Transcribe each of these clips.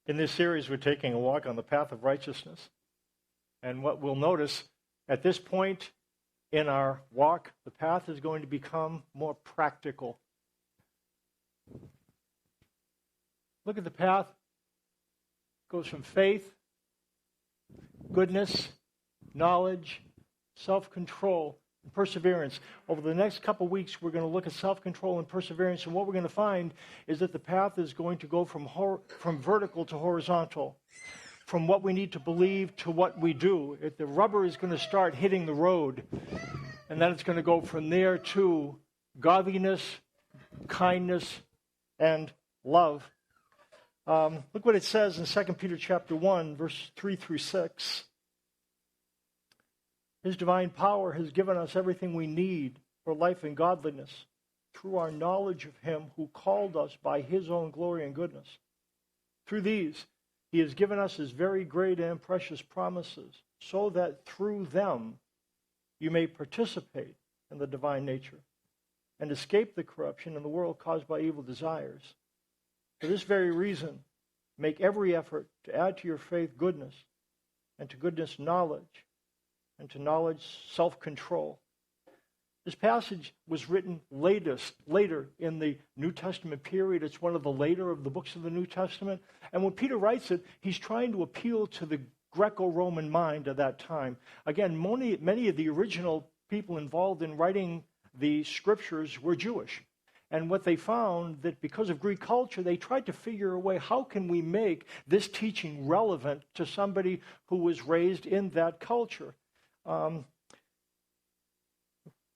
In this series, we're taking a walk on the path of righteousness. And what we'll notice at this point in our walk, the path is going to become more practical. Look at the path. It goes from faith, goodness, knowledge, self-control, and perseverance. Over the next couple of weeks, we're going to look at self-control and perseverance, and what we're going to find is that the path is going to go from vertical to horizontal, from what we need to believe to what we do. The rubber is going to start hitting the road, and then it's going to go from there to godliness, kindness, and love. Look what it says in 2 Peter chapter 1, verse 3 through 6. His divine power has given us everything we need for life and godliness through our knowledge of him who called us by his own glory and goodness. Through these, he has given us his very great and precious promises, so that through them you may participate in the divine nature and escape the corruption in the world caused by evil desires. For this very reason, make every effort to add to your faith goodness, and to goodness knowledge, and to knowledge self-control. This passage was written later in the New Testament period. It's one of the later of the books of the New Testament. And when Peter writes it, he's trying to appeal to the Greco-Roman mind of that time. Again, many of the original people involved in writing the scriptures were Jewish. And what they found, that because of Greek culture, they tried to figure a way, how can we make this teaching relevant to somebody who was raised in that culture?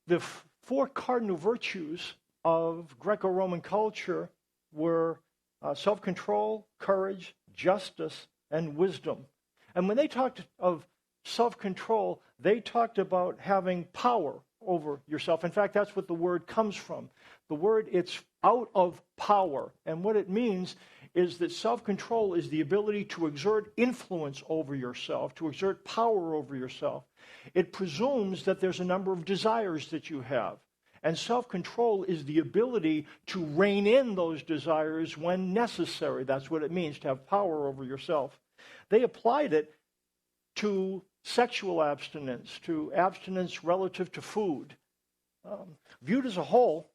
The four cardinal virtues of Greco-Roman culture were self-control, courage, justice, and wisdom. And when they talked of self-control, they talked about having power over yourself. In fact, that's what the word comes from. The word, it's out of power. And what it means is that self-control is the ability to exert influence over yourself, to exert power over yourself. It presumes that there's a number of desires that you have. And self-control is the ability to rein in those desires when necessary. That's what it means, to have power over yourself. They applied it to sexual abstinence, to abstinence relative to food. Viewed as a whole,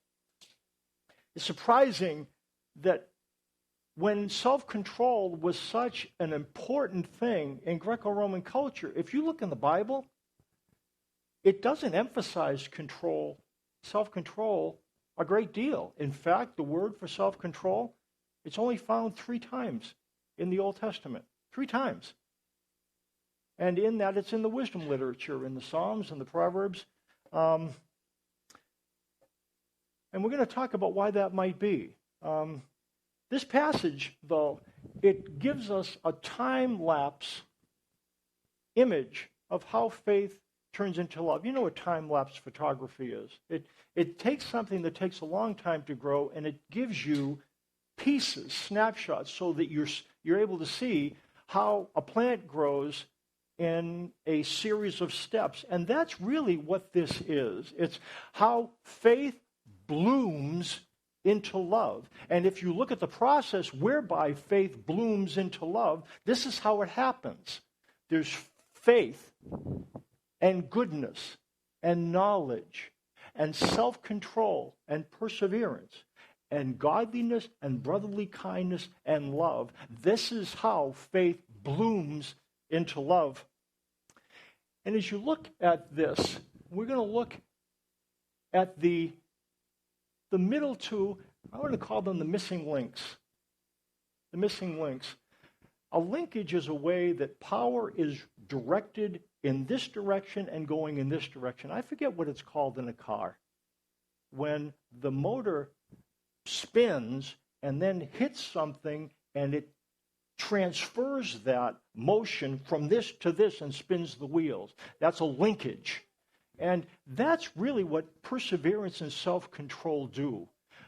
it's surprising that when self-control was such an important thing in Greco-Roman culture, if you look in the Bible, it doesn't emphasize control, self-control, a great deal. In fact, the word for self-control, it's only found 3 times in the Old Testament. 3 times. And in that, it's in the wisdom literature, in the Psalms and the Proverbs. And we're going to talk about why that might be. This passage, though, it gives us a time-lapse image of how faith turns into love. You know what time-lapse photography is. It takes something that takes a long time to grow, and it gives you pieces, snapshots, so that you're able to see how a plant grows in a series of steps. And that's really what this is. It's how faith blooms into love. And if you look at the process whereby faith blooms into love, this is how it happens. There's faith and goodness and knowledge and self-control and perseverance and godliness and brotherly kindness and love. This is how faith blooms into love. And as you look at this, we're going to look at the middle two, I want to call them the missing links. The missing links. A linkage is a way that power is directed in this direction and going in this direction. I forget what it's called in a car. When the motor spins and then hits something and it transfers that motion from this to this and spins the wheels. That's a linkage. And that's really what perseverance and self-control do.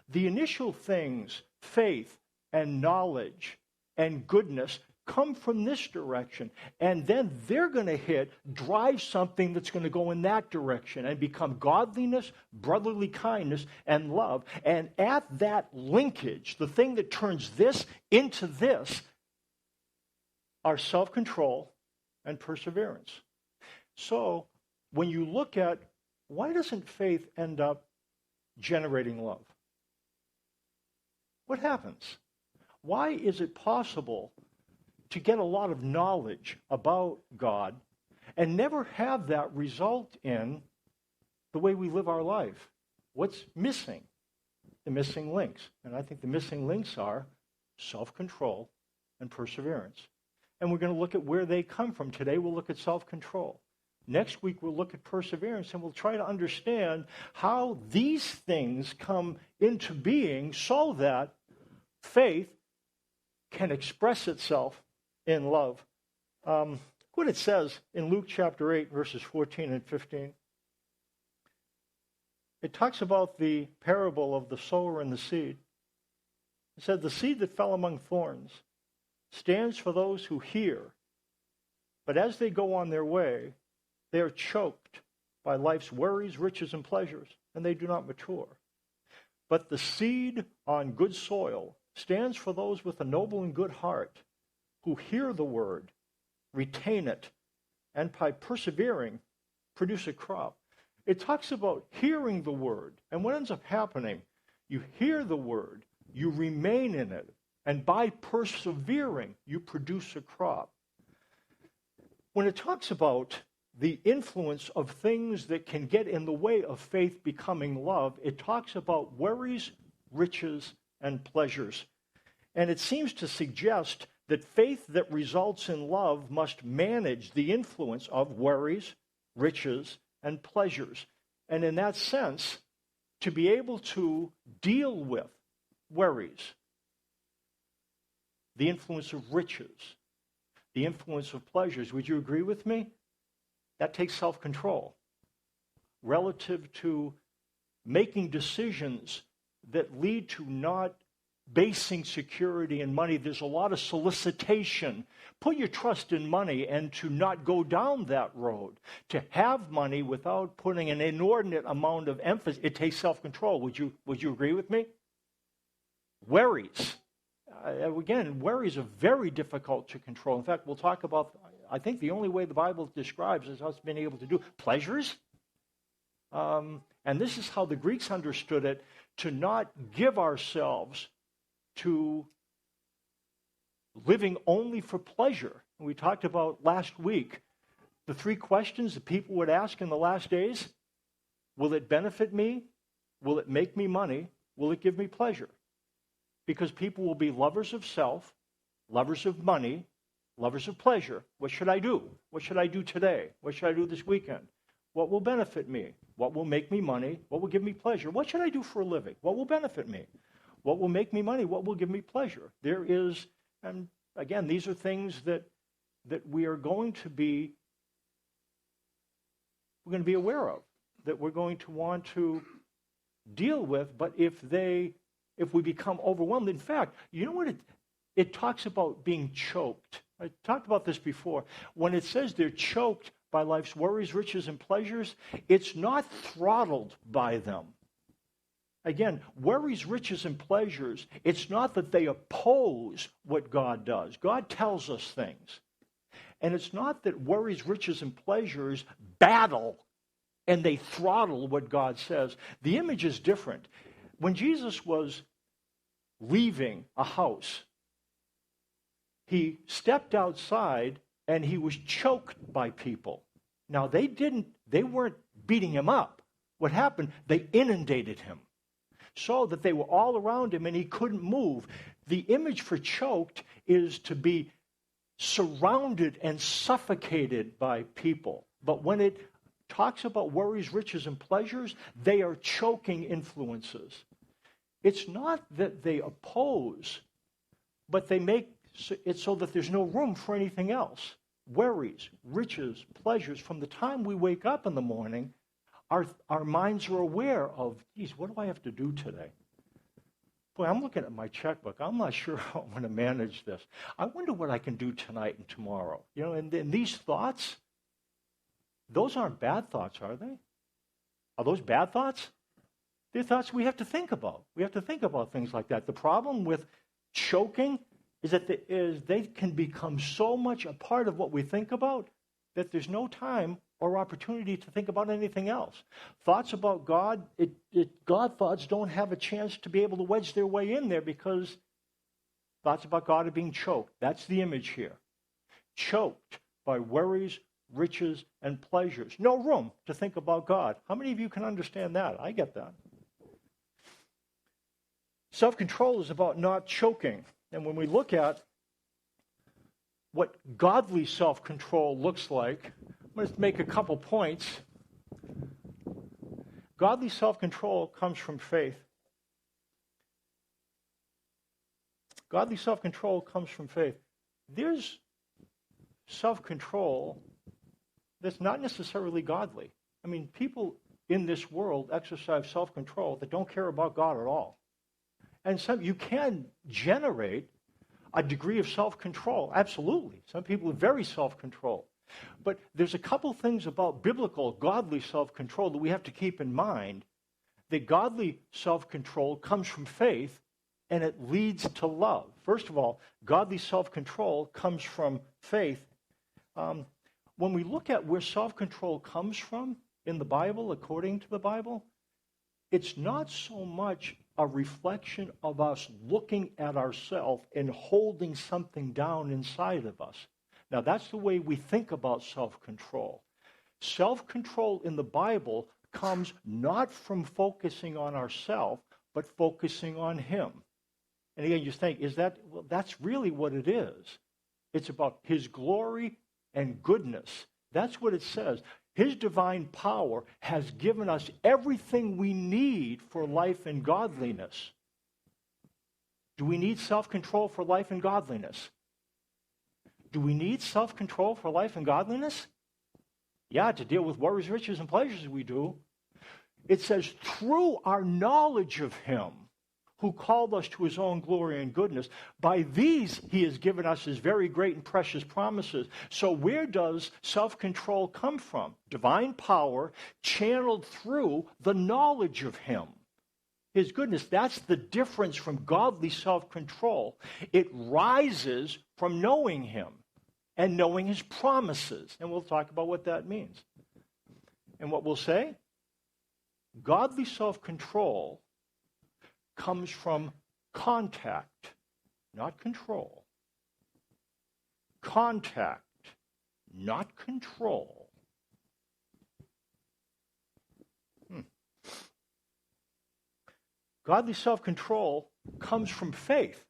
The initial things, faith and knowledge and goodness, come from this direction. And then they're going to drive something that's going to go in that direction and become godliness, brotherly kindness, and love. And at that linkage, the thing that turns this into this, are self-control and perseverance. So when you look at why doesn't faith end up generating love? What happens? Why is it possible to get a lot of knowledge about God and never have that result in the way we live our life? What's missing? The missing links. And I think the missing links are self-control and perseverance. And we're going to look at where they come from. Today we'll look at self-control. Next week we'll look at perseverance, and we'll try to understand how these things come into being so that faith can express itself in love. What it says in Luke chapter 8, verses 14 and 15. It talks about the parable of the sower and the seed. It said, the seed that fell among thorns stands for those who hear, but as they go on their way, they are choked by life's worries, riches, and pleasures, and they do not mature. But the seed on good soil stands for those with a noble and good heart, who hear the word, retain it, and by persevering, produce a crop. It talks about hearing the word, and what ends up happening, you hear the word, you remain in it, and by persevering, you produce a crop. When it talks about the influence of things that can get in the way of faith becoming love, it talks about worries, riches, and pleasures. And it seems to suggest that faith that results in love must manage the influence of worries, riches, and pleasures. And in that sense, to be able to deal with worries, the influence of riches, the influence of pleasures, would you agree with me? That takes self-control relative to making decisions that lead to not basing security in money. There's a lot of solicitation. Put your trust in money and to not go down that road. To have money without putting an inordinate amount of emphasis, it takes self-control. Would you agree with me? Worries. Again, worries are very difficult to control. In fact, we'll talk about, I think the only way the Bible describes is us being able to do pleasures. And this is how the Greeks understood it, to not give ourselves to living only for pleasure. And we talked about last week the three questions that people would ask in the last days. Will it benefit me? Will it make me money? Will it give me pleasure? Because people will be lovers of self, lovers of money, lovers of pleasure. What should I do? What should I do today? What should I do this weekend? What will benefit me? What will make me money? What will give me pleasure? What should I do for a living? What will benefit me? What will make me money? What will give me pleasure? There is, and again, these are things that we are going to be aware of, that we're going to want to deal with. But if we become overwhelmed, in fact, you know what it talks about being choked. I talked about this before. When it says they're choked by life's worries, riches, and pleasures, it's not throttled by them. Again, worries, riches, and pleasures, it's not that they oppose what God does. God tells us things. And it's not that worries, riches, and pleasures battle and they throttle what God says. The image is different. When Jesus was leaving a house, he stepped outside and he was choked by people. Now, they weren't beating him up. What happened? They inundated him so that they were all around him and he couldn't move. The image for choked is to be surrounded and suffocated by people. But when it talks about worries, riches, and pleasures, they are choking influences. It's not that they oppose, but they make it so that there's no room for anything else. Worries, riches, pleasures, from the time we wake up in the morning, our minds are aware of, geez, what do I have to do today? Boy, I'm looking at my checkbook. I'm not sure how I'm going to manage this. I wonder what I can do tonight and tomorrow. You know, and these thoughts, those aren't bad thoughts, are they? Are those bad thoughts? They're thoughts we have to think about. We have to think about things like that. The problem with choking is that they can become so much a part of what we think about that there's no time or opportunity to think about anything else. Thoughts about God, God thoughts don't have a chance to be able to wedge their way in there because thoughts about God are being choked. That's the image here. Choked by worries, riches, and pleasures. No room to think about God. How many of you can understand that? I get that. Self-control is about not choking. And when we look at what godly self-control looks like, I'm going to make a couple points. Godly self-control comes from faith. Godly self-control comes from faith. There's self-control that's not necessarily godly. I mean, people in this world exercise self-control that don't care about God at all. And you can generate a degree of self-control, absolutely. Some people are very self-controlled. But there's a couple things about biblical, godly self-control that we have to keep in mind. That godly self-control comes from faith, and it leads to love. First of all, godly self-control comes from faith. When we look at where self-control comes from in the Bible, according to the Bible, it's not so much a reflection of us looking at ourselves and holding something down inside of us. Now, that's the way we think about self-control. Self-control in the Bible comes not from focusing on ourselves, but focusing on Him. And again, you think, well, that's really what it is. It's about His glory and goodness. That's what it says. His divine power has given us everything we need for life and godliness. Do we need self-control for life and godliness? Do we need self-control for life and godliness? Yeah, to deal with worries, riches, and pleasures we do. It says, through our knowledge of Him, who called us to His own glory and goodness, by these He has given us His very great and precious promises. So where does self-control come from? Divine power channeled through the knowledge of Him. His goodness, that's the difference from godly self-control. It rises from knowing Him and knowing His promises. And we'll talk about what that means. And what we'll say? Godly self-control comes from contact, not control. Contact, not control. Godly self-control comes from faith.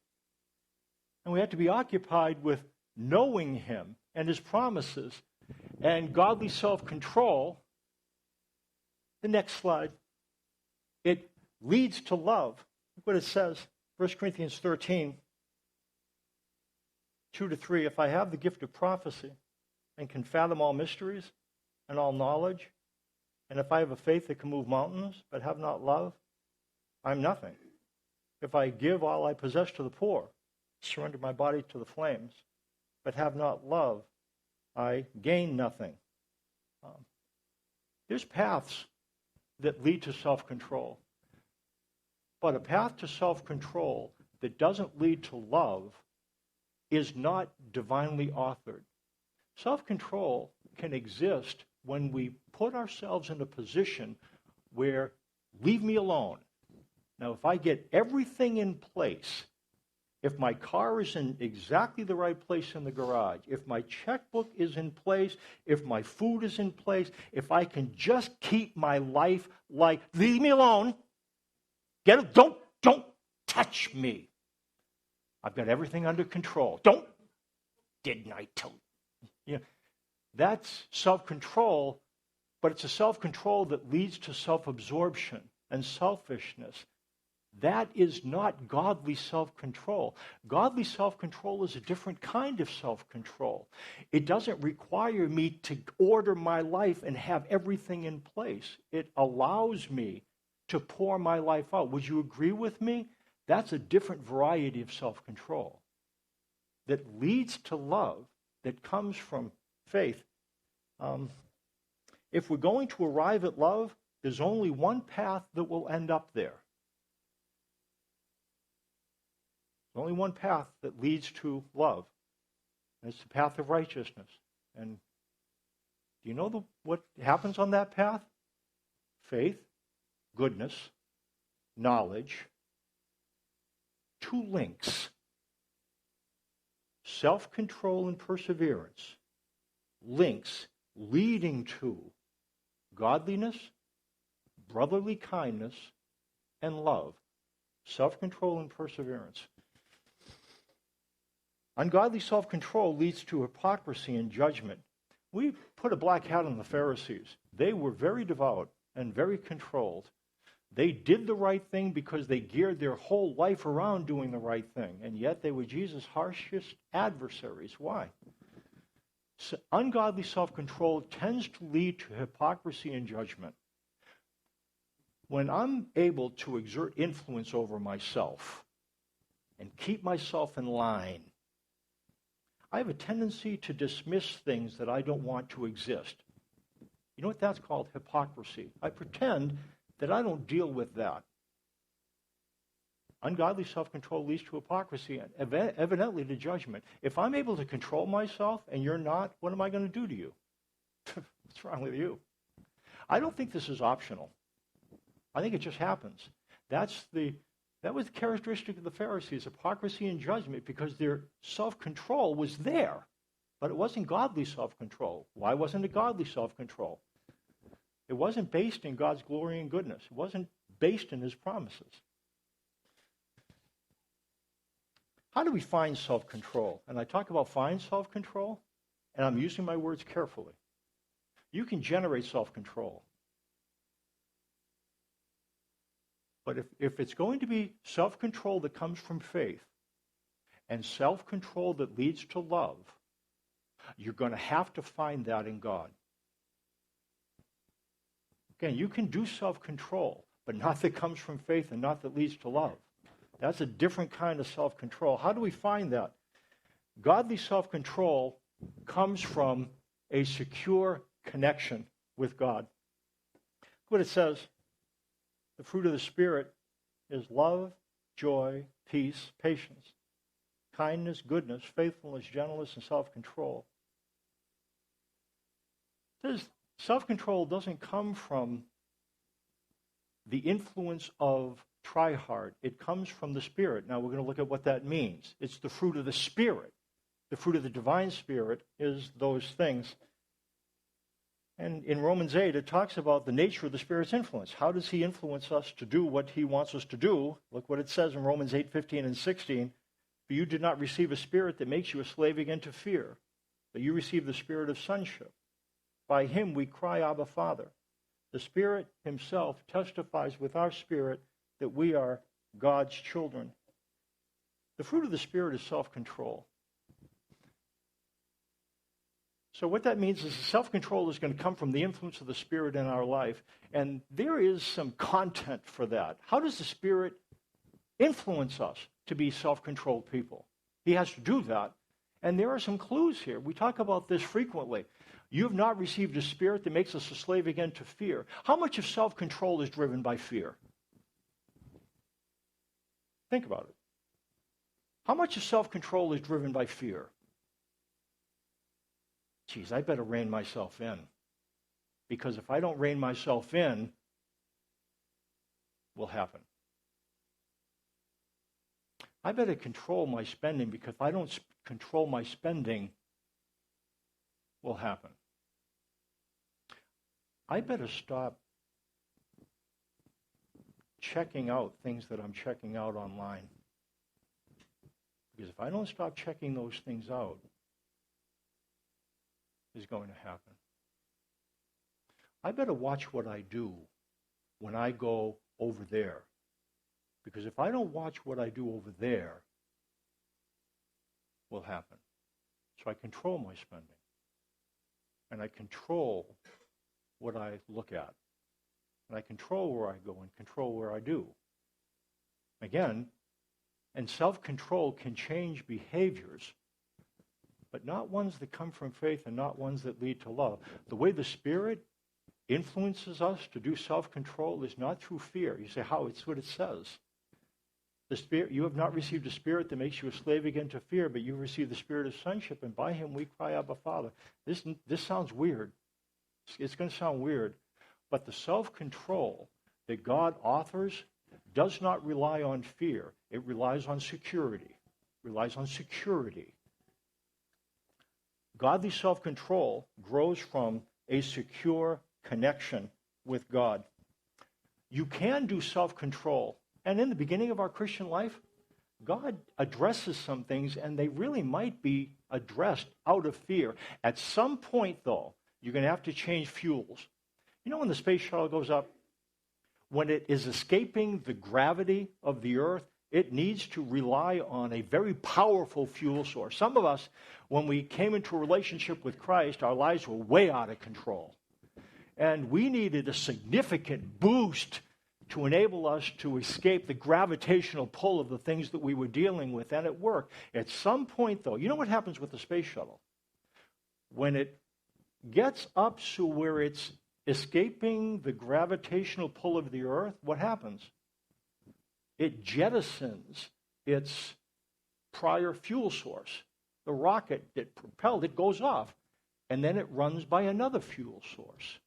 And we have to be occupied with knowing Him and His promises. And godly self-control, the next slide, it leads to love. Look what it says, 1 Corinthians 13, 2-3. If I have the gift of prophecy and can fathom all mysteries and all knowledge, and if I have a faith that can move mountains but have not love, I'm nothing. If I give all I possess to the poor, surrender my body to the flames, but have not love, I gain nothing. There's paths that lead to self-control. But a path to self-control that doesn't lead to love is not divinely authored. Self-control can exist when we put ourselves in a position where, leave me alone. Now, if I get everything in place, if my car is in exactly the right place in the garage, if my checkbook is in place, if my food is in place, if I can just keep my life like, leave me alone. Don't touch me. I've got everything under control. Didn't I tell you? That's self-control, but it's a self-control that leads to self-absorption and selfishness. That is not godly self-control. Godly self-control is a different kind of self-control. It doesn't require me to order my life and have everything in place. It allows me to pour my life out. Would you agree with me? That's a different variety of self-control that leads to love, that comes from faith. If we're going to arrive at love, there's only one path that will end up there. There's only one path that leads to love, and it's the path of righteousness. And do you know what happens on that path? Faith, goodness, knowledge, two links: self-control and perseverance. Links leading to godliness, brotherly kindness, and love. Self-control and perseverance. Ungodly self-control leads to hypocrisy and judgment. We put a black hat on the Pharisees. They were very devout and very controlled. They did the right thing because they geared their whole life around doing the right thing, and yet they were Jesus' harshest adversaries. Why? So ungodly self-control tends to lead to hypocrisy and judgment. When I'm able to exert influence over myself and keep myself in line, I have a tendency to dismiss things that I don't want to exist. You know what that's called? Hypocrisy. I pretend that I don't deal with that. Ungodly self-control leads to hypocrisy and evidently to judgment. If I'm able to control myself and you're not, what am I going to do to you? What's wrong with you? I don't think this is optional. I think it just happens. That was the characteristic of the Pharisees, hypocrisy and judgment, because their self-control was there, but it wasn't godly self-control. Why wasn't it godly self-control? It wasn't based in God's glory and goodness. It wasn't based in his promises. How do we find self-control? And I talk about find self-control, and I'm using my words carefully. You can generate self-control. But if it's going to be self-control that comes from faith and self-control that leads to love, you're going to have to find that in God. Again, you can do self-control, but not that comes from faith and not that leads to love. That's a different kind of self-control. How do we find that? Godly self-control comes from a secure connection with God. Look what it says. The fruit of the Spirit is love, joy, peace, patience, kindness, goodness, faithfulness, gentleness, and self-control. This self-control doesn't come from the influence of try hard. It comes from the Spirit. Now we're going to look at what that means. It's the fruit of the Spirit. The fruit of the divine Spirit is those things. And in Romans 8, it talks about the nature of the Spirit's influence. How does he influence us to do what he wants us to do? Look what it says in Romans 8:15 and 16. For you did not receive a spirit that makes you a slave again to fear, but you received the spirit of sonship. By him we cry, Abba, Father. The Spirit himself testifies with our spirit that we are God's children. The fruit of the Spirit is self-control. So what that means is self-control is going to come from the influence of the Spirit in our life. And there is some content for that. How does the Spirit influence us to be self-controlled people? He has to do that. And there are some clues here. We talk about this frequently. You have not received a spirit that makes us a slave again to fear. How much of self-control is driven by fear? Think about it. How much of self-control is driven by fear? Geez, I better rein myself in. Because if I don't rein myself in, will happen. I better control my spending, because if I don't control my spending, will happen. I better stop checking out things that I'm checking out online. Because if I don't stop checking those things out, is going to happen. I better watch what I do when I go over there. Because if I don't watch what I do over there, will happen. So I control my spending. And I control what I look at. And I control where I go and control where I do. Again, and self-control can change behaviors, but not ones that come from faith and not ones that lead to love. The way the Spirit influences us to do self-control is not through fear. You say, how? It's what it says. The Spirit, you have not received a spirit that makes you a slave again to fear, but you received the spirit of sonship, and by him we cry, Abba, Father. This sounds weird. It's going to sound weird, but the self-control that God offers does not rely on fear. It relies on security. Godly self-control grows from a secure connection with God. You can do self-control. And in the beginning of our Christian life, God addresses some things, and they really might be addressed out of fear. At some point, though, you're going to have to change fuels. You know, when the space shuttle goes up, when it is escaping the gravity of the Earth, it needs to rely on a very powerful fuel source. Some of us, when we came into a relationship with Christ, our lives were way out of control. And we needed a significant boost to enable us to escape the gravitational pull of the things that we were dealing with, and it worked. At some point, though, you know what happens with the space shuttle? When it gets up to where it's escaping the gravitational pull of the Earth, what happens? It jettisons its prior fuel source. The rocket that propelled it goes off, and then it runs by another fuel source.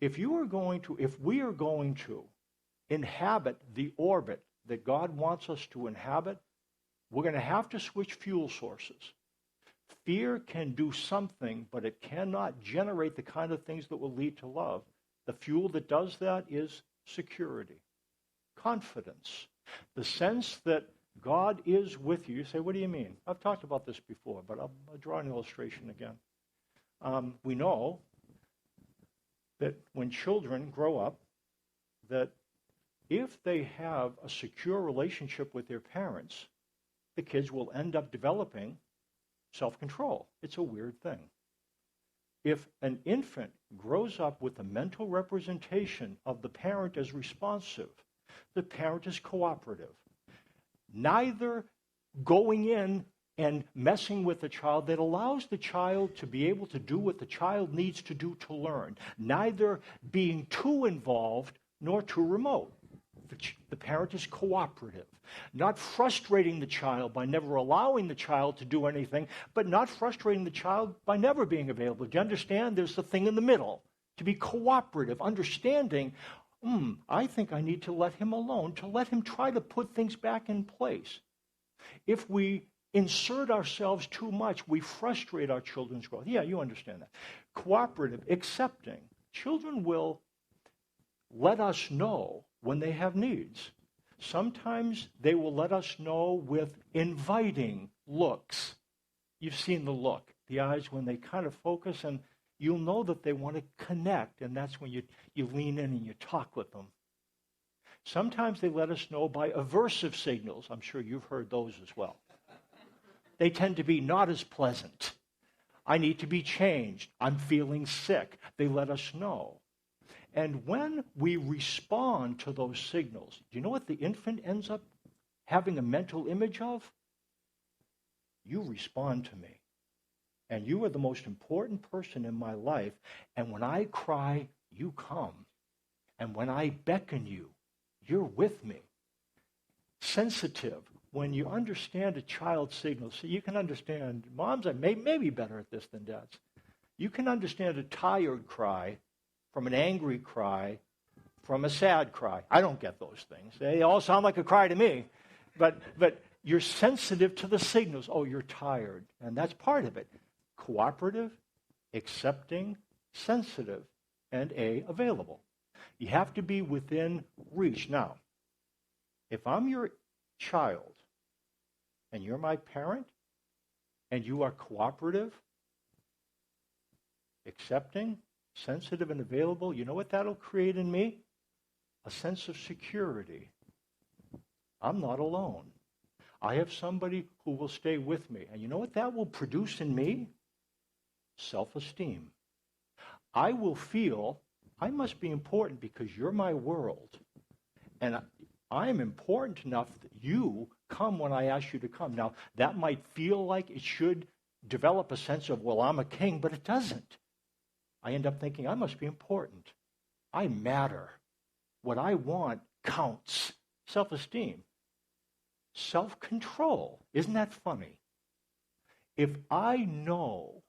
If we are going to inhabit the orbit that God wants us to inhabit, we're going to have to switch fuel sources. Fear can do something, but it cannot generate the kind of things that will lead to love. The fuel that does that is security, confidence, the sense that God is with you. You say, what do you mean? I've talked about this before, but I'll draw an illustration again. We know that when children grow up, that if they have a secure relationship with their parents, the kids will end up developing self-control. It's a weird thing. If an infant grows up with a mental representation of the parent as responsive, the parent is cooperative, neither going in and messing with the child that allows the child to be able to do what the child needs to do to learn, neither being too involved nor too remote. The parent is cooperative, not frustrating the child by never allowing the child to do anything, but not frustrating the child by never being available. Do you understand? There's the thing in the middle, to be cooperative, understanding, I think I need to let him alone, to let him try to put things back in place. If we insert ourselves too much, we frustrate our children's growth. Yeah, you understand that. Cooperative, accepting. Children will let us know when they have needs. Sometimes they will let us know with inviting looks. You've seen the look, the eyes when they kind of focus, and you'll know that they want to connect, and that's when you lean in and you talk with them. Sometimes they let us know by aversive signals. I'm sure you've heard those as well. They tend to be not as pleasant. I need to be changed. I'm feeling sick. They let us know. And when we respond to those signals, do you know what the infant ends up having a mental image of? You respond to me. And you are the most important person in my life. And when I cry, you come. And when I beckon you, you're with me. Sensitive. When you understand a child's signals, so you can understand, moms are maybe better at this than dads. You can understand a tired cry from an angry cry, from a sad cry. I don't get those things. They all sound like a cry to me. But you're sensitive to the signals. Oh, you're tired. And that's part of it. Cooperative, accepting, sensitive, and available. You have to be within reach. Now, if I'm your child and you're my parent and you are cooperative, accepting, sensitive, and available, you know what that'll create in me? A sense of security. I'm not alone. I have somebody who will stay with me. And you know what that will produce in me? Self-esteem. I will feel I must be important because you're my world. And I'm important enough that you come when I ask you to come. Now, that might feel like it should develop a sense of, well, I'm a king, but it doesn't. I end up thinking, I must be important. I matter. What I want counts. Self-esteem. self-control. Isn't that funny? If I know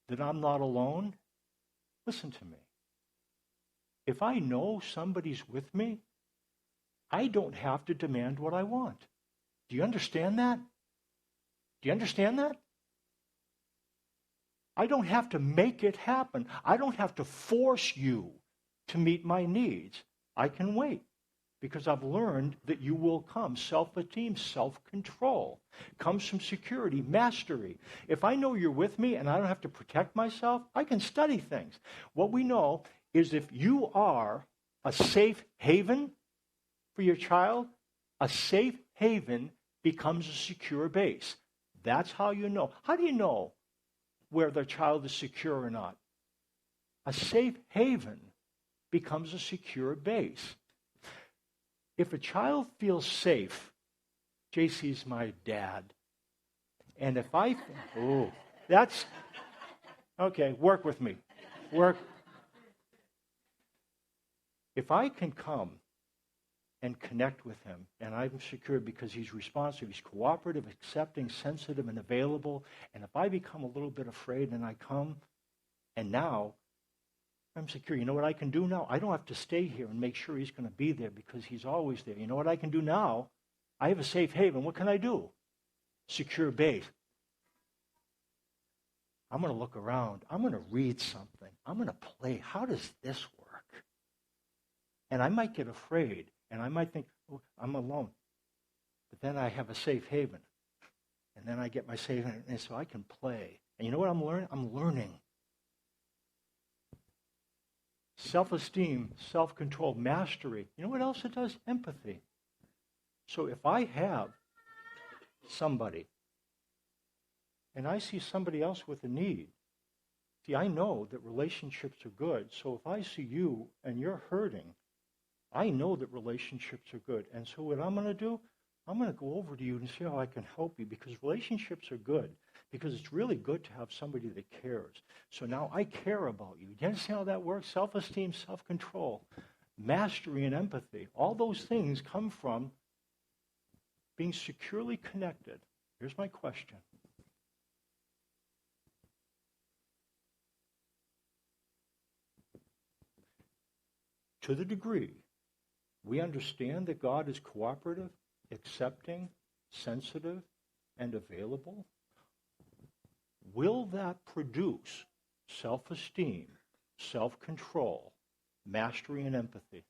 that I'm not alone, listen to me. If I know somebody's with me, I don't have to demand what I want. Do you understand that? Do you understand that? I don't have to make it happen. I don't have to force you to meet my needs. I can wait because I've learned that you will come. Self-esteem, self-control comes from security, mastery. If I know you're with me and I don't have to protect myself, I can study things. What we know is if you are a safe haven for your child, a safe haven becomes a secure base. That's how you know. How do you know where the child is secure or not? A safe haven becomes a secure base. If a child feels safe, JC's my dad. And if that's, okay, work with me. If I can come and connect with him, and I'm secure because he's responsive, he's cooperative, accepting, sensitive, and available, and if I become a little bit afraid and I come, and now I'm secure. You know what I can do now? I don't have to stay here and make sure he's going to be there because he's always there. You know what I can do now? I have a safe haven. What can I do? Secure base. I'm going to look around. I'm going to read something. I'm going to play. How does this work? And I might get afraid, and I might think, oh, I'm alone. But then I have a safe haven. And then I get my safe haven, and so I can play. And you know what I'm learning? I'm learning. Self-esteem, self-control, mastery. You know what else it does? Empathy. So if I have somebody and I see somebody else with a need, see, I know that relationships are good. So if I see you and you're hurting, I know that relationships are good. And so what I'm going to do, I'm going to go over to you and see how I can help you because relationships are good. Because it's really good to have somebody that cares. So now I care about you. Do you understand how that works? Self-esteem, self-control, mastery, and empathy. All those things come from being securely connected. Here's my question. To the degree we understand that God is cooperative, accepting, sensitive, and available, will that produce self-esteem, self-control, mastery, and empathy?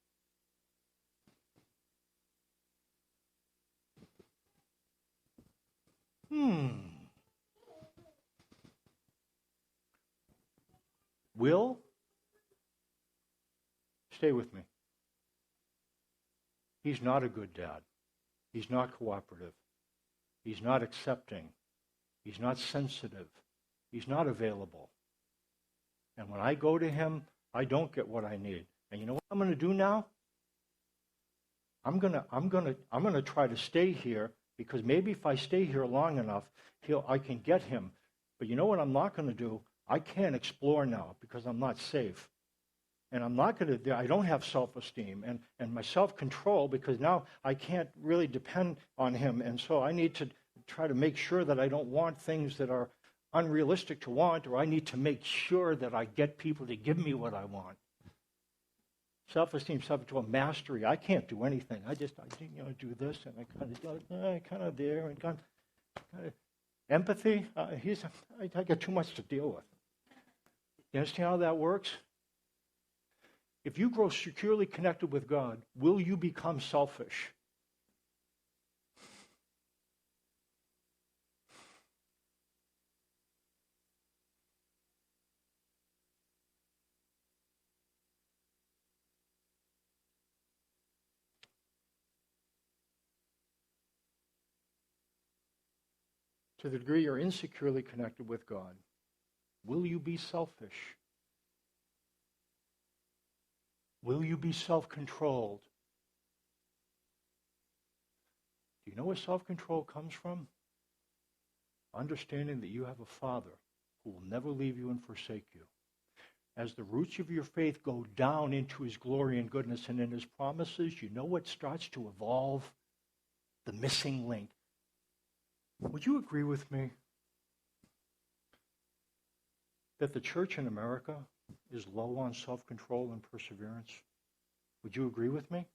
Will? Stay with me. He's not a good dad. He's not cooperative. He's not accepting. He's not sensitive. He's not available. And when I go to him, I don't get what I need. And you know what I'm going to do now? I'm going to try to stay here because maybe if I stay here long enough, I can get him. But you know what I'm not going to do? I can't explore now because I'm not safe. And I'm not going to, I don't have self-esteem and my self-control because now I can't really depend on him. And so I need to try to make sure that I don't want things that are unrealistic to want, or I need to make sure that I get people to give me what I want. Self-esteem, self-control, mastery. I can't do anything. I do this, and I kind of there, and kind of empathy. I got too much to deal with. You understand how that works? If you grow securely connected with God, will you become selfish? To the degree you're insecurely connected with God, will you be selfish? Will you be self-controlled? Do you know where self-control comes from? Understanding that you have a Father who will never leave you and forsake you. As the roots of your faith go down into his glory and goodness and in his promises, you know what starts to evolve? the missing link. Would you agree with me that the church in America is low on self-control and perseverance? Would you agree with me?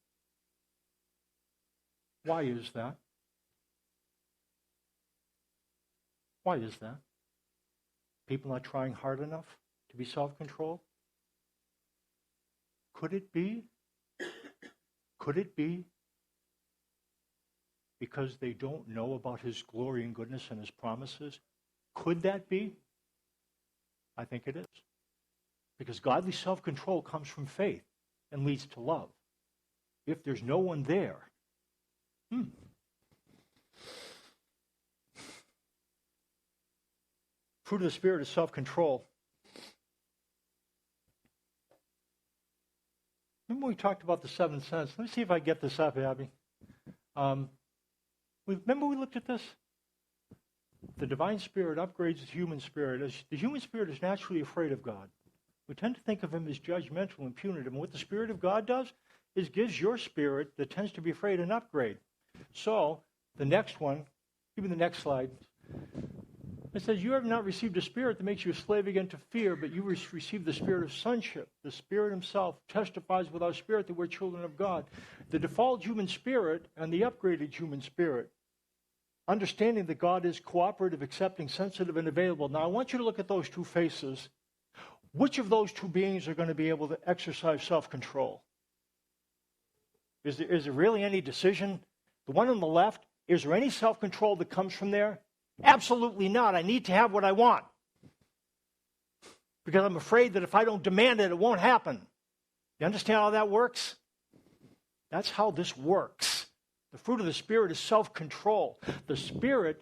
Why is that? Why is that? People not trying hard enough to be self-controlled? Could it be? Could it be because they don't know about his glory and goodness and his promises? Could that be? I think it is. Because godly self-control comes from faith and leads to love. If there's no one there, fruit of the Spirit is self-control. Remember we talked about the 7 senses? Let me see if I get this up, Abby. Remember we looked at this? The divine spirit upgrades the human spirit. The human spirit is naturally afraid of God. We tend to think of him as judgmental and punitive. And what the Spirit of God does is gives your spirit that tends to be afraid an upgrade. So, the next one, give me the next slide. It says, you have not received a spirit that makes you a slave again to fear, but you received the spirit of sonship. The Spirit himself testifies with our spirit that we're children of God. The default human spirit and the upgraded human spirit. Understanding that God is cooperative, accepting, sensitive, and available. Now, I want you to look at those two faces. Which of those two beings are going to be able to exercise self-control? Is there really any decision? The one on the left, is there any self-control that comes from there? Absolutely not. I need to have what I want. Because I'm afraid that if I don't demand it, it won't happen. You understand how that works? That's how this works. The fruit of the Spirit is self-control. The Spirit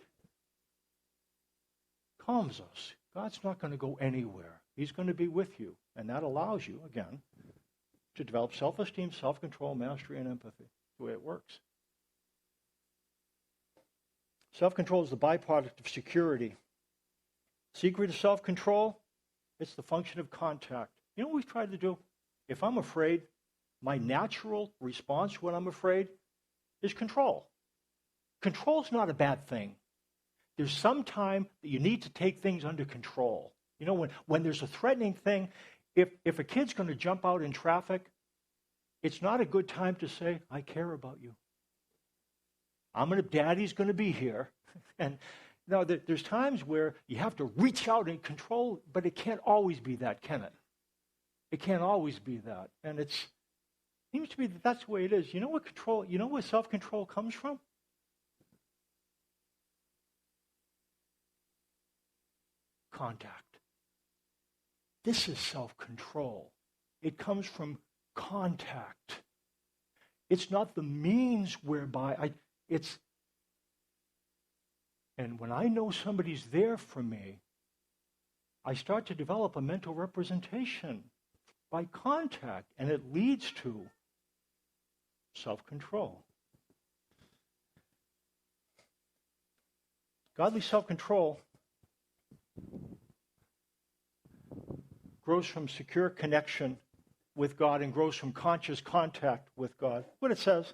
calms us. God's not going to go anywhere. He's going to be with you. And that allows you, again, to develop self-esteem, self-control, mastery, and empathy. The way it works. Self-control is the byproduct of security. Secret of self-control, it's the function of contact. You know what we've tried to do? If I'm afraid, my natural response when I'm afraid is control. Control's not a bad thing. There's some time that you need to take things under control. You know, when there's a threatening thing, if a kid's going to jump out in traffic, it's not a good time to say, I care about you. Daddy's going to be here. And no, there's times where you have to reach out and control, but it can't always be that, can it? It can't always be that. And it seems to be that that's the way it is. You know where self-control comes from? Contact. This is self-control. It comes from contact. It's not the means whereby and when I know somebody's there for me, I start to develop a mental representation by contact, and it leads to self-control. Godly self-control grows from secure connection with God and grows from conscious contact with God. What it says,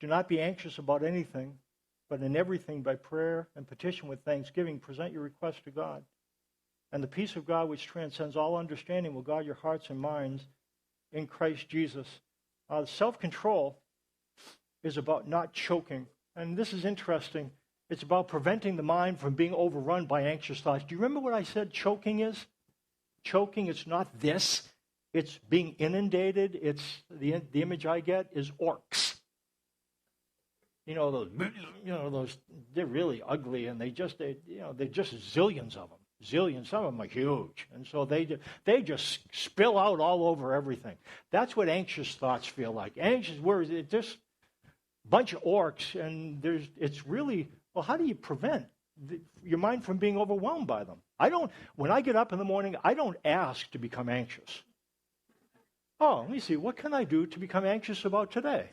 do not be anxious about anything, but in everything by prayer and petition with thanksgiving, present your requests to God. And the peace of God, which transcends all understanding, will guard your hearts and minds in Christ Jesus. Self-control is about not choking. And this is interesting. It's about preventing the mind from being overrun by anxious thoughts. Do you remember what I said choking is? Choking, it's not this. It's being inundated. It's the image I get is orcs. Those they're really ugly, and they're just zillions of them. Zillions, some of them are huge. And so they just spill out all over everything. That's what anxious thoughts feel like. Anxious worries, it's just a bunch of orcs, and it's really, well, how do you prevent your mind from being overwhelmed by them? When I get up in the morning, I don't ask to become anxious. Oh, let me see, what can I do to become anxious about today?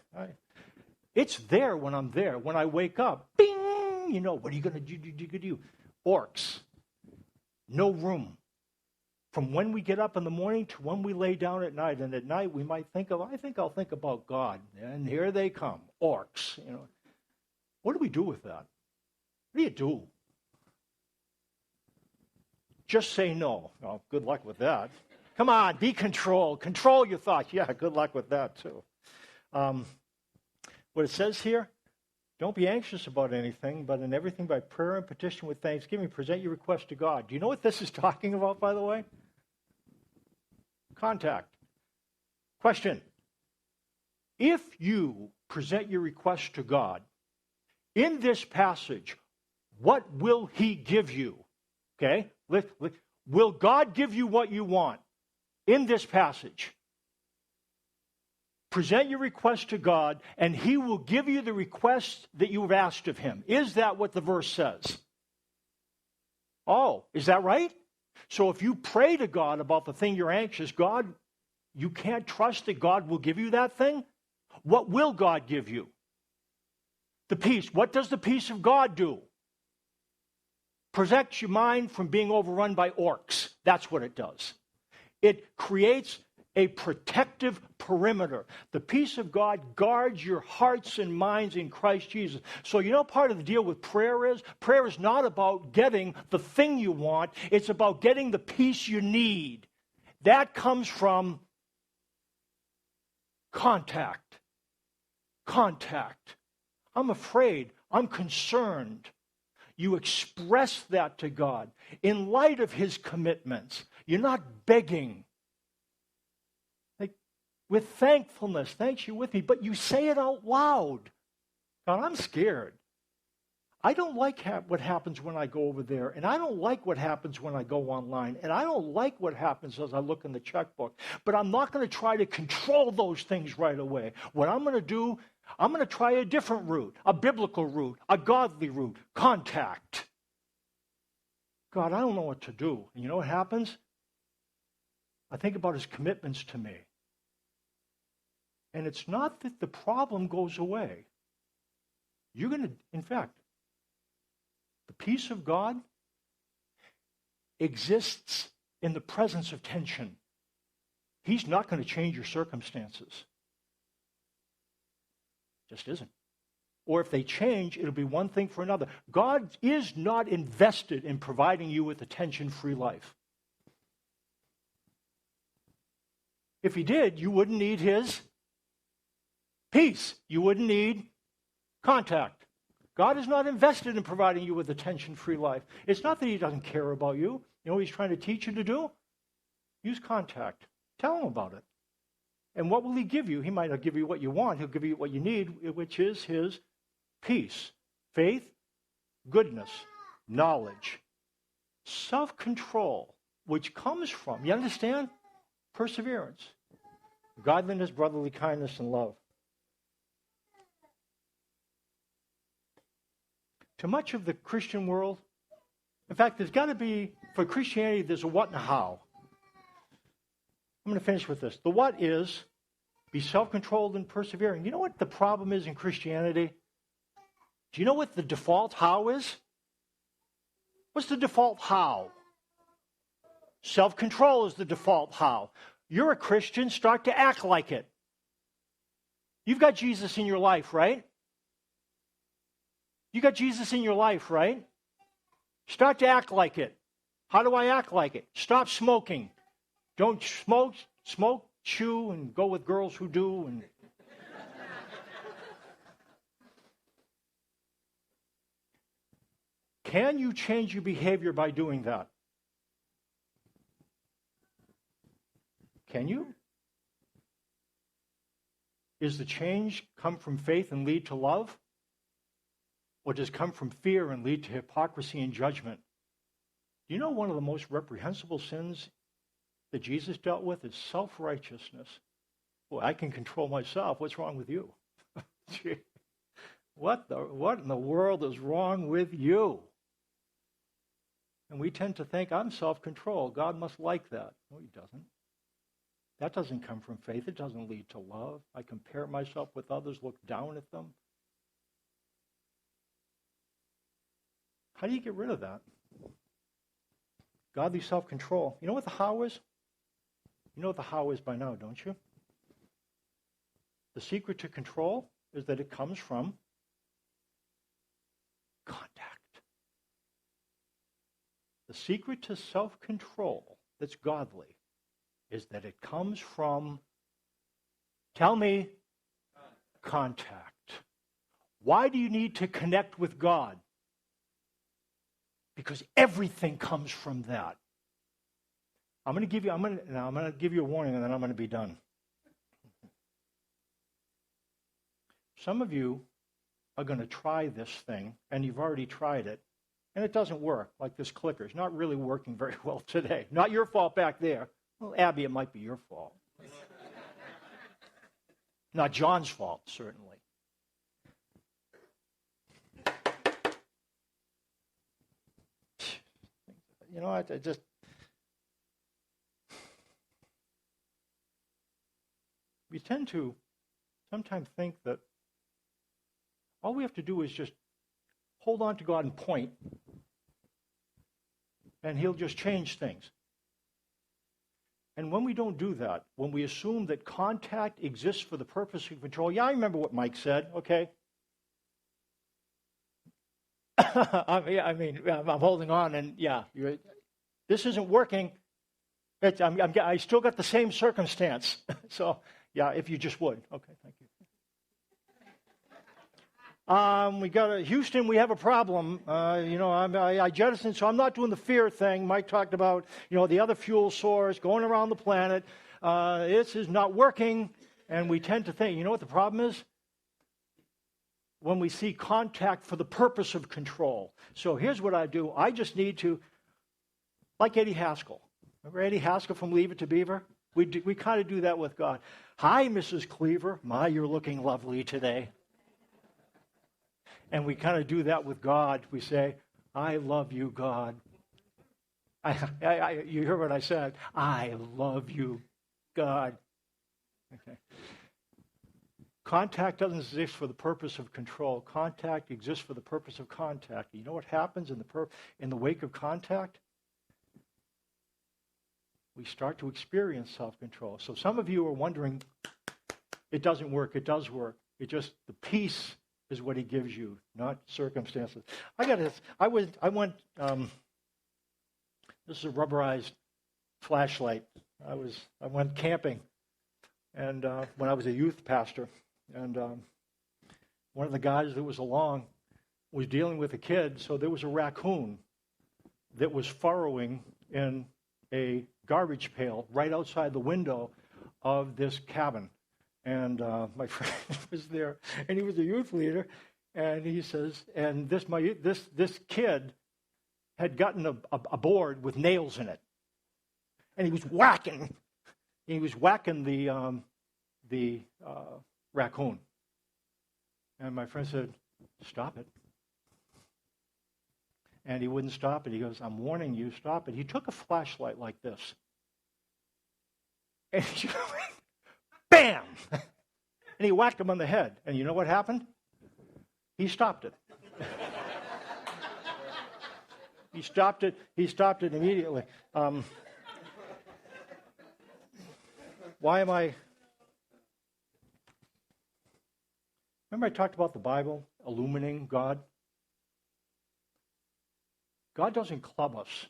It's there when I'm there. When I wake up, bing, what are you going to do? Orcs. No room. From when we get up in the morning to when we lay down at night. And at night we might I think I'll think about God. And here they come, orcs. What do we do with that? What do you do? Just say no. Oh, good luck with that. Come on, be controlled. Control your thoughts. Yeah, good luck with that too. What it says here, don't be anxious about anything, but in everything by prayer and petition with thanksgiving, present your request to God. Do you know what this is talking about, by the way? Contact. Question. If you present your request to God, in this passage, what will he give you? Okay? Will God give you what you want in this passage? Present your request to God, and he will give you the request that you have asked of him. Is that what the verse says? Oh, is that right? So if you pray to God about the thing you're anxious, you can't trust that God will give you that thing? What will God give you? The peace. What does the peace of God do? Protects your mind from being overrun by orcs. That's what it does. It creates a protective perimeter. The peace of God guards your hearts and minds in Christ Jesus. So you know part of the deal with prayer is? Prayer is not about getting the thing you want. It's about getting the peace you need. That comes from contact. Contact. I'm afraid. I'm concerned. You express that to God in light of his commitments. You're not begging. With thankfulness, thanks you with me, but you say it out loud. God, I'm scared. I don't like what happens when I go over there, and I don't like what happens when I go online, and I don't like what happens as I look in the checkbook, but I'm not going to try to control those things right away. What I'm going to do, I'm going to try a different route, a biblical route, a godly route, contact. God, I don't know what to do. And you know what happens? I think about his commitments to me. And it's not that the problem goes away. You're going to, in fact, the peace of God exists in the presence of tension. He's not going to change your circumstances. Just isn't. Or if they change, it'll be one thing for another. God is not invested in providing you with a tension-free life. If he did, you wouldn't need his peace. You wouldn't need contact. God is not invested in providing you with a tension-free life. It's not that he doesn't care about you. You know what he's trying to teach you to do? Use contact. Tell him about it. And what will he give you? He might not give you what you want. He'll give you what you need, which is his peace, faith, goodness, knowledge, self-control, which comes from, you understand? Perseverance, godliness, brotherly kindness, and love. To much of the Christian world, in fact, there's got to be, for Christianity, there's a what and a how. I'm going to finish with this. The what is, be self-controlled and persevering. You know what the problem is in Christianity? Do you know what the default how is? What's the default how? Self-control is the default how. You're a Christian, start to act like it. You've got Jesus in your life, right? You got Jesus in your life, right? Start to act like it. How do I act like it? Stop smoking. Don't smoke, chew, and go with girls who do. And can you change your behavior by doing that? Can you? Is the change come from faith and lead to love? Or does it come from fear and lead to hypocrisy and judgment? Do you know one of the most reprehensible sins that Jesus dealt with is self-righteousness? Well, I can control myself. What's wrong with you? What in the world is wrong with you? And we tend to think, I'm self-controlled. God must like that. No, he doesn't. That doesn't come from faith. It doesn't lead to love. I compare myself with others, look down at them. How do you get rid of that? Godly self-control. You know what the how is? You know what the how is by now, don't you? The secret to control is that it comes from The secret to self-control that's godly is that it comes from, tell me, contact. Why do you need to connect with God? Because everything comes from that. I'm going to give you a warning, and then I'm going to be done. Some of you are going to try this thing, and you've already tried it, and it doesn't work, like this clicker. It's not really working very well today. Not your fault back there. Well, Abby, it might be your fault. Not John's fault, certainly. You know, I just... We tend to sometimes think that all we have to do is just hold on to God and point, and He'll just change things. And when we don't do that, when we assume that contact exists for the purpose of control, yeah, I remember what Mike said, okay? I'm holding on, and yeah, this isn't working. I still got the same circumstance. So, yeah, if you just would. Okay, thank you. We got Houston, we have a problem. I jettisoned, so I'm not doing the fear thing. Mike talked about, the other fuel source going around the planet. This is not working, and we tend to think, you know what the problem is? When we see contact for the purpose of control. So here's what I do. I just need to, like Eddie Haskell. Remember Eddie Haskell from Leave It to Beaver? We kind of do that with God. Hi, Mrs. Cleaver. My, you're looking lovely today. And we kind of do that with God. We say, I love you, God. You hear what I said? I love you, God. Okay. Contact doesn't exist for the purpose of control. Contact exists for the purpose of contact. You know what happens in the wake of contact? We start to experience self-control. So some of you are wondering, it doesn't work. It does work. The peace is what He gives you, not circumstances. This is a rubberized flashlight. I went camping, and when I was a youth pastor, and one of the guys that was along was dealing with a kid, so there was a raccoon that was furrowing in a garbage pail right outside the window of this cabin. And my friend was there, and he was a youth leader, and he says, and this kid had gotten a board with nails in it, and he was whacking the raccoon. And my friend said, "Stop it." And he wouldn't stop it. He goes, "I'm warning you, stop it." He took a flashlight like this, and he bam! And he whacked him on the head. And you know what happened? He stopped it. He stopped it immediately. Why am I... Remember I talked about the Bible illuminating God? God doesn't club us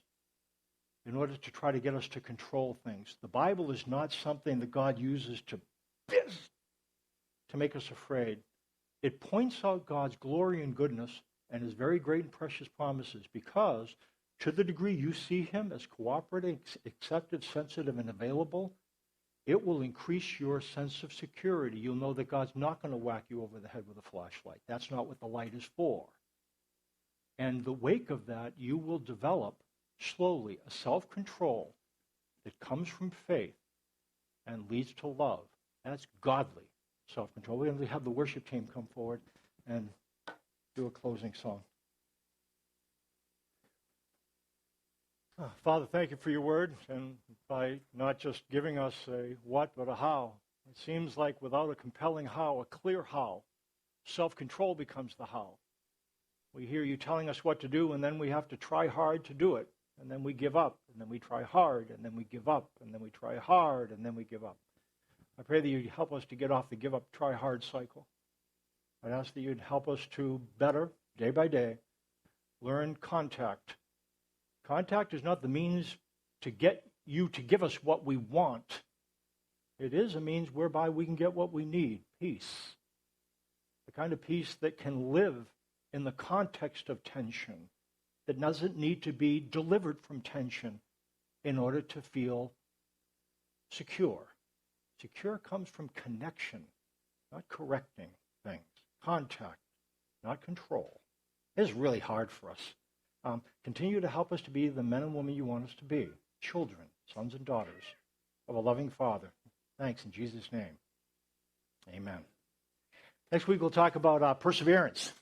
in order to try to get us to control things. The Bible is not something that God uses to make us afraid. It points out God's glory and goodness and His very great and precious promises, because to the degree you see Him as cooperating, accepted, sensitive, and available, it will increase your sense of security. You'll know that God's not going to whack you over the head with a flashlight. That's not what the light is for. And the wake of that, you will develop slowly a self-control that comes from faith and leads to love. That's godly self-control. We're going to have the worship team come forward and do a closing song. Father, thank you for your word, and by not just giving us a what, but a how. It seems like without a compelling how, a clear how, self-control becomes the how. We hear you telling us what to do, and then we have to try hard to do it. And then we give up, and then we try hard, and then we give up, and then we try hard, and then we give up. I pray that you'd help us to get off the give up, try hard cycle. I ask that you'd help us to better, day by day, learn contact Contact is not the means to get you to give us what we want. It is a means whereby we can get what we need, peace. The kind of peace that can live in the context of tension, that doesn't need to be delivered from tension in order to feel secure. Secure comes from connection, not correcting things. Contact, not control. It is really hard for us. Continue to help us to be the men and women you want us to be. Children, sons and daughters of a loving Father. Thanks in Jesus' name. Amen. Next week we'll talk about perseverance.